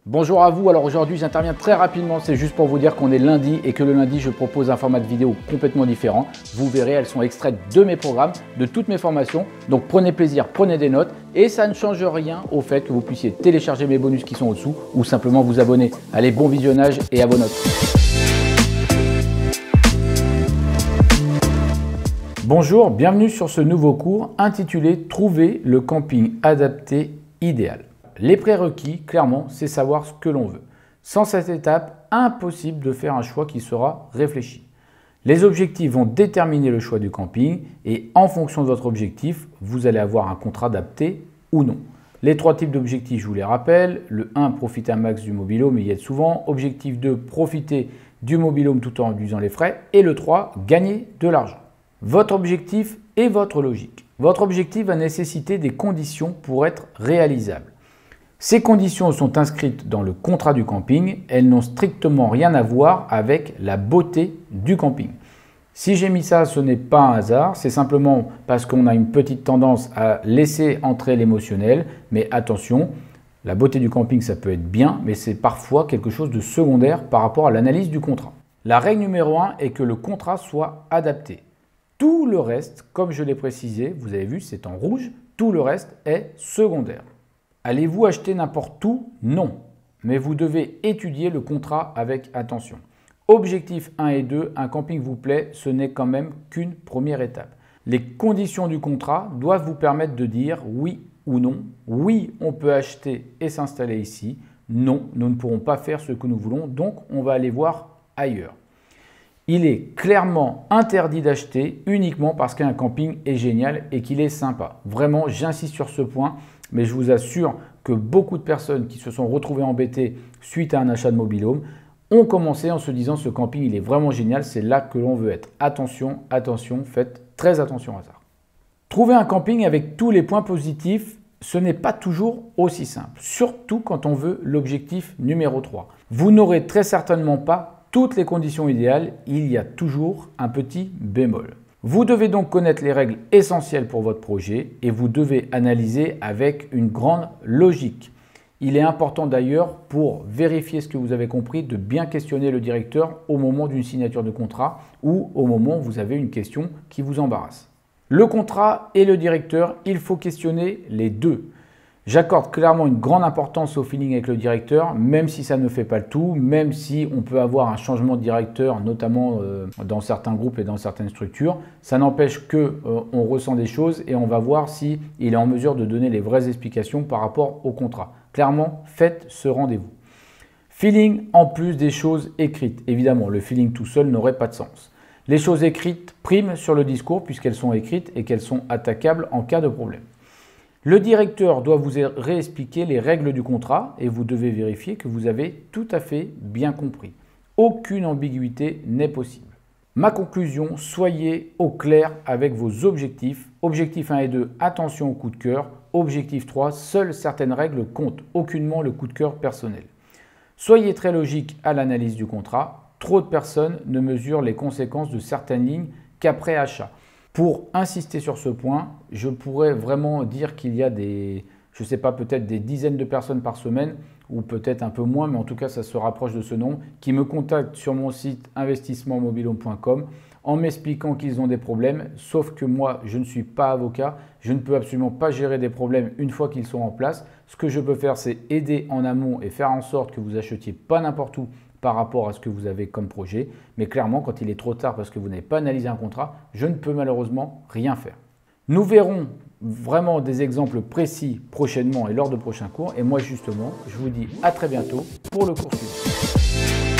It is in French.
Bonjour à vous, alors aujourd'hui j'interviens très rapidement, c'est juste pour vous dire qu'on est lundi et que le lundi je propose un format de vidéo complètement différent. Vous verrez, elles sont extraites de mes programmes, de toutes mes formations, donc prenez plaisir, prenez des notes et ça ne change rien au fait que vous puissiez télécharger mes bonus qui sont au-dessous ou simplement vous abonner. Allez, bon visionnage et à vos notes. Bonjour, bienvenue sur ce nouveau cours intitulé « Trouver le camping adapté idéal ». Les prérequis, clairement, c'est savoir ce que l'on veut. Sans cette étape, impossible de faire un choix qui sera réfléchi. Les objectifs vont déterminer le choix du camping et en fonction de votre objectif, vous allez avoir un contrat adapté ou non. Les trois types d'objectifs, je vous les rappelle. Le 1, profiter un max du mobil-home et y être souvent. Objectif 2, profiter du mobil-home tout en réduisant les frais. Et le 3, gagner de l'argent. Votre objectif et votre logique. Votre objectif va nécessiter des conditions pour être réalisable. Ces conditions sont inscrites dans le contrat du camping, elles n'ont strictement rien à voir avec la beauté du camping. Si j'ai mis ça, ce n'est pas un hasard, c'est simplement parce qu'on a une petite tendance à laisser entrer l'émotionnel, mais attention, la beauté du camping ça peut être bien, mais c'est parfois quelque chose de secondaire par rapport à l'analyse du contrat. La règle numéro 1 est que le contrat soit adapté. Tout le reste, comme je l'ai précisé, vous avez vu, c'est en rouge, tout le reste est secondaire. Allez-vous acheter n'importe où? Non. Mais vous devez étudier le contrat avec attention. Objectif 1 et 2, un camping vous plaît, ce n'est quand même qu'une première étape. Les conditions du contrat doivent vous permettre de dire oui ou non. Oui, on peut acheter et s'installer ici. Non, nous ne pourrons pas faire ce que nous voulons, donc on va aller voir ailleurs. Il est clairement interdit d'acheter uniquement parce qu'un camping est génial et qu'il est sympa. Vraiment, j'insiste sur ce point, mais je vous assure que beaucoup de personnes qui se sont retrouvées embêtées suite à un achat de mobil-home ont commencé en se disant ce camping il est vraiment génial, c'est là que l'on veut être. Attention, attention, faites très attention à ça. Trouver un camping avec tous les points positifs, ce n'est pas toujours aussi simple, surtout quand on veut l'objectif numéro 3. Vous n'aurez très certainement pas toutes les conditions idéales, il y a toujours un petit bémol. Vous devez donc connaître les règles essentielles pour votre projet et vous devez analyser avec une grande logique. Il est important d'ailleurs pour vérifier ce que vous avez compris de bien questionner le directeur au moment d'une signature de contrat ou au moment où vous avez une question qui vous embarrasse. Le contrat et le directeur, il faut questionner les deux. J'accorde clairement une grande importance au feeling avec le directeur, même si ça ne fait pas le tout, même si on peut avoir un changement de directeur, notamment dans certains groupes et dans certaines structures. Ça n'empêche qu'on ressent des choses et on va voir s'il est en mesure de donner les vraies explications par rapport au contrat. Clairement, faites ce rendez-vous. Feeling en plus des choses écrites. Évidemment, le feeling tout seul n'aurait pas de sens. Les choses écrites priment sur le discours puisqu'elles sont écrites et qu'elles sont attaquables en cas de problème. Le directeur doit vous réexpliquer les règles du contrat et vous devez vérifier que vous avez tout à fait bien compris. Aucune ambiguïté n'est possible. Ma conclusion, soyez au clair avec vos objectifs. Objectif 1 et 2, attention au coup de cœur. Objectif 3, seules certaines règles comptent, aucunement le coup de cœur personnel. Soyez très logique à l'analyse du contrat. Trop de personnes ne mesurent les conséquences de certaines lignes qu'après achat. Pour insister sur ce point, je pourrais vraiment dire qu'il y a je ne sais pas, peut-être des dizaines de personnes par semaine, ou peut-être un peu moins, mais en tout cas, ça se rapproche de ce nombre, qui me contactent sur mon site investissementmobilhome.com en m'expliquant qu'ils ont des problèmes, sauf que moi, je ne suis pas avocat, je ne peux absolument pas gérer des problèmes une fois qu'ils sont en place. Ce que je peux faire, c'est aider en amont et faire en sorte que vous achetiez pas n'importe où par rapport à ce que vous avez comme projet. Mais clairement, quand il est trop tard parce que vous n'avez pas analysé un contrat, je ne peux malheureusement rien faire. Nous verrons vraiment des exemples précis prochainement et lors de prochains cours. Et moi, justement, je vous dis à très bientôt pour le cours suivant.